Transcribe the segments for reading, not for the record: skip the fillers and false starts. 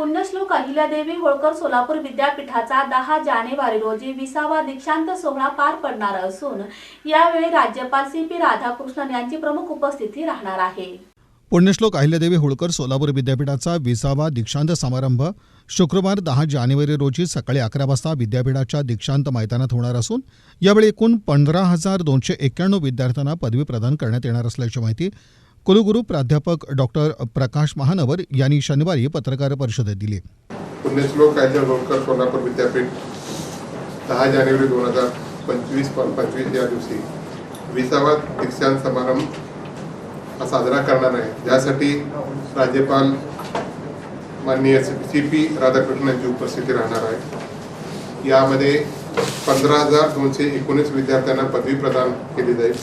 पुण्यश्लोक अहिल्यादेवी होळकर सोलापूर विद्यापीठाचा 10 जानेवारी रोजी 20वा दीक्षांत सोहळा पार पडणार असून यावेळी राज्यपाल CP राधाकृष्णन यांची प्रमुख उपस्थिती राहणार आहे। पुण्यश्लोक अहिल्यादेवी होळकर सोलापूर विद्यापीठाचा 20वा दीक्षांत समारंभ शुक्रवार 10 जानेवारी रोजी सकाळी 11 वाजता विद्यापीठाच्या दीक्षांत मैदानात होणार असून यावेळी एकूण 15,291 विद्यार्थ्यांना पदवी प्रदान करण्यात येणार असल्याची माहिती कुलगुरू प्राध्यापक डॉक्टर प्रकाश महानवर यांनी शनिवारी पत्रकार परिषदेत दिली। पुण्यश्लोक अहिल्यादेवी होळकर सोलापूर विद्यापीठ 10 जानेवारी 2025 या दिवशी 20वा दीक्षांत समारंभ साजरा करणार आहे। यासाठी राज्यपाल माननीय CP राधाकृष्णन यांची उपस्थिती राहणार आहे। यामध्ये 15,219 विद्यार्थ्यांना पदवी प्रदान केली जाईल।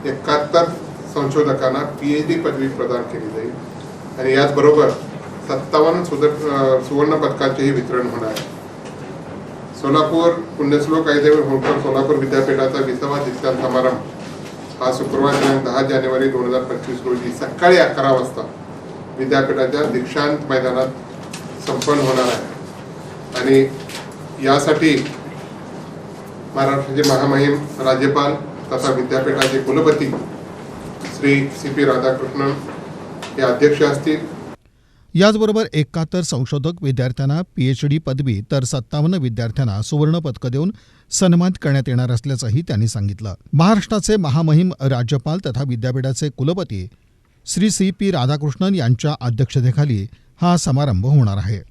71 संशोधकांना PhD पदवी प्रदान केली जाईल आणि याचबरोबर 57 सुवर्ण पदकांचेही वितरण होणार आहे। सोलापूर पुण्यश्लोक अहिल्यादेवी होळकर सोलापूर विद्यापीठाचा 20वा दीक्षांत समारंभ हा शुक्रवार दिनांक 10 जानेवारी 2025 रोजी सकाळी 11 वाजता विद्यापीठाच्या दीक्षांत मैदानात संपन्न होणार आहे आणि यासाठी महाराष्ट्राचे महामहिम राज्यपाल तथा विद्यापीठाचे कुलपती श्री CP राधाकृष्णन हे अध्यक्ष असतील। याचबरोबर 71 संशोधक विद्यार्थ्यांना PhD पदवी तर 57 विद्यार्थ्यांना सुवर्ण पदक देऊन सन्मानित करण्यात येणार असल्याचंही त्यांनी सांगितलं। महाराष्ट्राचे महामहिम राज्यपाल तथा विद्यापीठाचे कुलपती श्री CP राधाकृष्णन यांच्या अध्यक्षतेखाली हा समारंभ होणार आहे।